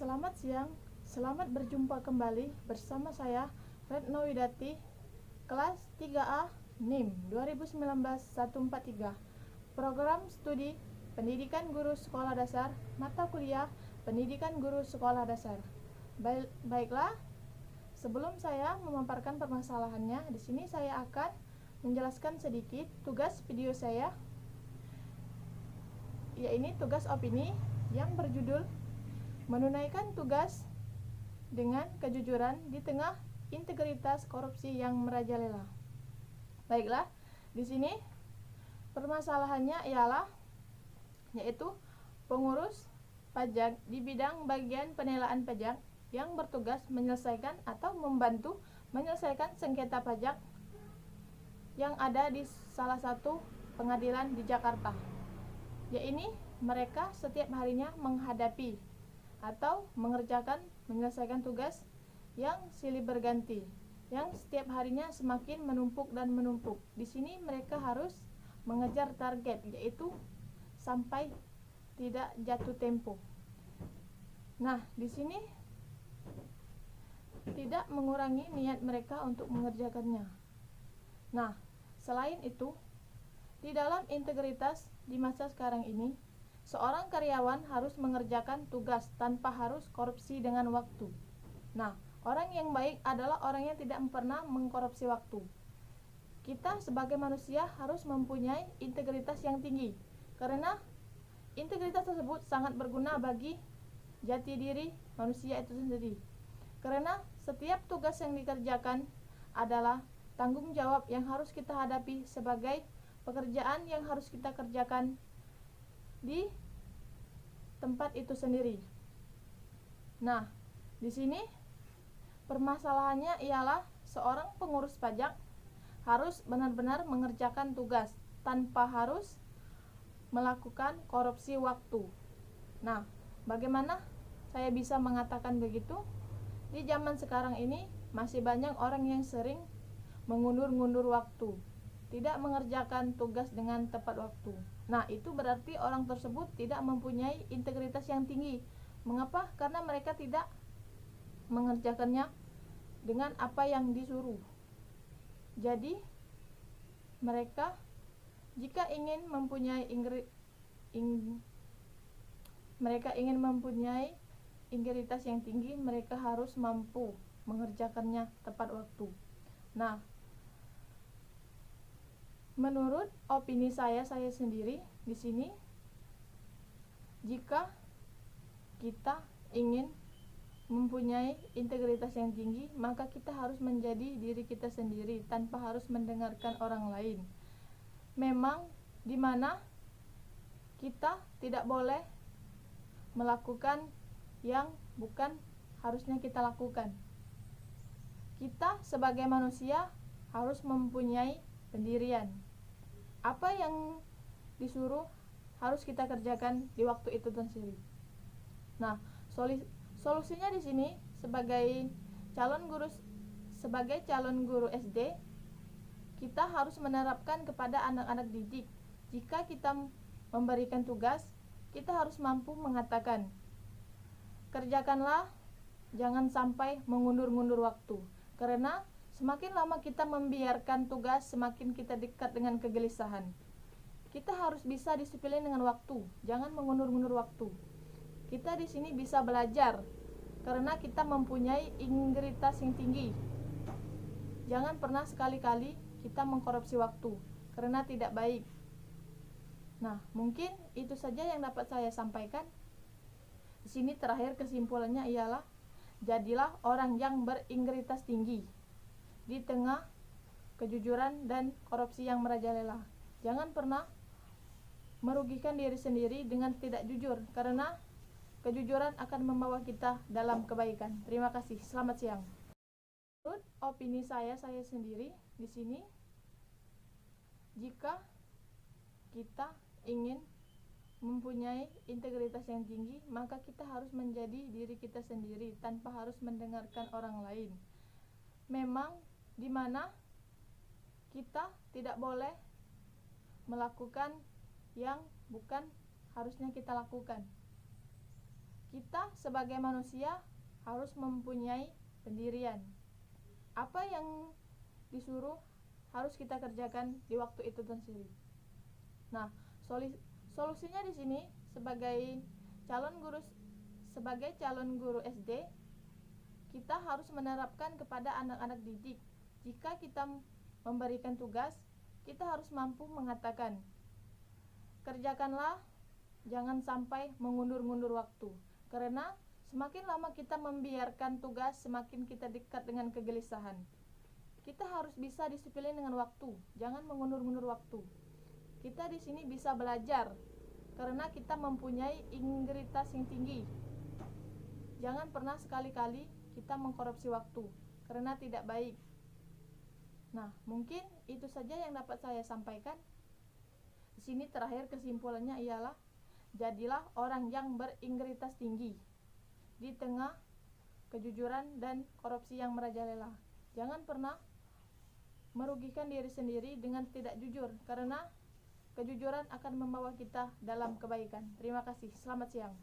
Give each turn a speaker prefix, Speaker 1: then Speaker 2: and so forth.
Speaker 1: Selamat siang, selamat berjumpa kembali bersama saya Retno Widati, kelas 3A NIM 2019-143, Program Studi Pendidikan Guru Sekolah Dasar, Mata Kuliah Pendidikan Guru Sekolah Dasar. Baiklah, sebelum saya memaparkan permasalahannya, di sini saya akan menjelaskan sedikit tugas video saya, yaitu tugas opini yang berjudul menunaikan tugas dengan kejujuran di tengah integritas korupsi yang merajalela. Baiklah, di sini permasalahannya ialah yaitu pengurus pajak di bidang bagian penilaian pajak yang bertugas menyelesaikan atau membantu menyelesaikan sengketa pajak yang ada di salah satu pengadilan di Jakarta. Yaitu mereka setiap harinya menghadapi atau menyelesaikan tugas yang silih berganti, yang setiap harinya semakin menumpuk dan menumpuk. Di sini mereka harus mengejar target, yaitu sampai tidak jatuh tempo. Nah, di sini tidak mengurangi niat mereka untuk mengerjakannya. Nah, selain itu, di dalam integritas di masa sekarang ini, seorang karyawan harus mengerjakan tugas tanpa harus korupsi dengan waktu. Nah, orang yang baik adalah orang yang tidak pernah mengkorupsi waktu. Kita sebagai manusia harus mempunyai integritas yang tinggi, karena integritas tersebut sangat berguna bagi jati diri manusia itu sendiri. Karena setiap tugas yang dikerjakan adalah tanggung jawab yang harus kita hadapi sebagai pekerjaan yang harus kita kerjakan di tempat itu sendiri. Nah, di sini permasalahannya ialah seorang pengurus pajak harus benar-benar mengerjakan tugas tanpa harus melakukan korupsi waktu. Nah, bagaimana saya bisa mengatakan begitu? Di zaman sekarang ini masih banyak orang yang sering mengundur-ngundur waktu, tidak mengerjakan tugas dengan tepat waktu. Nah, itu berarti orang tersebut tidak mempunyai integritas yang tinggi. Mengapa? Karena mereka tidak mengerjakannya dengan apa yang disuruh. Jadi, mereka jika ingin mempunyai integritas yang tinggi, mereka harus mampu mengerjakannya tepat waktu. Nah, menurut opini saya sendiri di sini, jika kita ingin mempunyai integritas yang tinggi, maka kita harus menjadi diri kita sendiri tanpa harus mendengarkan orang lain. Memang di mana kita tidak boleh melakukan yang bukan harusnya kita lakukan. Kita sebagai manusia harus mempunyai pendirian. Apa yang disuruh harus kita kerjakan di waktu itu sendiri. Nah, solusinya di sini sebagai calon guru SD, kita harus menerapkan kepada anak-anak didik. Jika kita memberikan tugas, kita harus mampu mengatakan, kerjakanlah, jangan sampai mengundur-ngundur waktu. Karena semakin lama kita membiarkan tugas, semakin kita dekat dengan kegelisahan. Kita harus bisa disiplin dengan waktu, jangan mengundur-ngundur waktu. Kita di sini bisa belajar karena kita mempunyai integritas yang tinggi. Jangan pernah sekali-kali kita mengkorupsi waktu karena tidak baik. Nah, mungkin itu saja yang dapat saya sampaikan. Di sini terakhir kesimpulannya ialah jadilah orang yang berintegritas tinggi di tengah kejujuran dan korupsi yang merajalela. Jangan pernah merugikan diri sendiri dengan tidak jujur, karena kejujuran akan membawa kita dalam kebaikan. Terima kasih. Selamat siang. Menurut opini saya sendiri di sini, jika kita ingin mempunyai integritas yang tinggi, maka kita harus menjadi diri kita sendiri tanpa harus mendengarkan orang lain. Memang di mana kita tidak boleh melakukan yang bukan harusnya kita lakukan. Kita sebagai manusia harus mempunyai pendirian. Apa yang disuruh harus kita kerjakan di waktu itu sendiri. Nah, solusinya di sini sebagai calon guru SD, kita harus menerapkan kepada anak-anak didik. Jika kita memberikan tugas, kita harus mampu mengatakan, kerjakanlah, jangan sampai mengundur-undur waktu. Karena semakin lama kita membiarkan tugas, semakin kita dekat dengan kegelisahan. Kita harus bisa disiplin dengan waktu, jangan mengundur-undur waktu. Kita di sini bisa belajar karena kita mempunyai integritas yang tinggi. Jangan pernah sekali-kali kita mengkorupsi waktu karena tidak baik. Nah, mungkin itu saja yang dapat saya sampaikan. Di sini terakhir kesimpulannya ialah jadilah orang yang berintegritas tinggi di tengah kejujuran dan korupsi yang merajalela. Jangan pernah merugikan diri sendiri dengan tidak jujur, karena kejujuran akan membawa kita dalam kebaikan. Terima kasih. Selamat siang.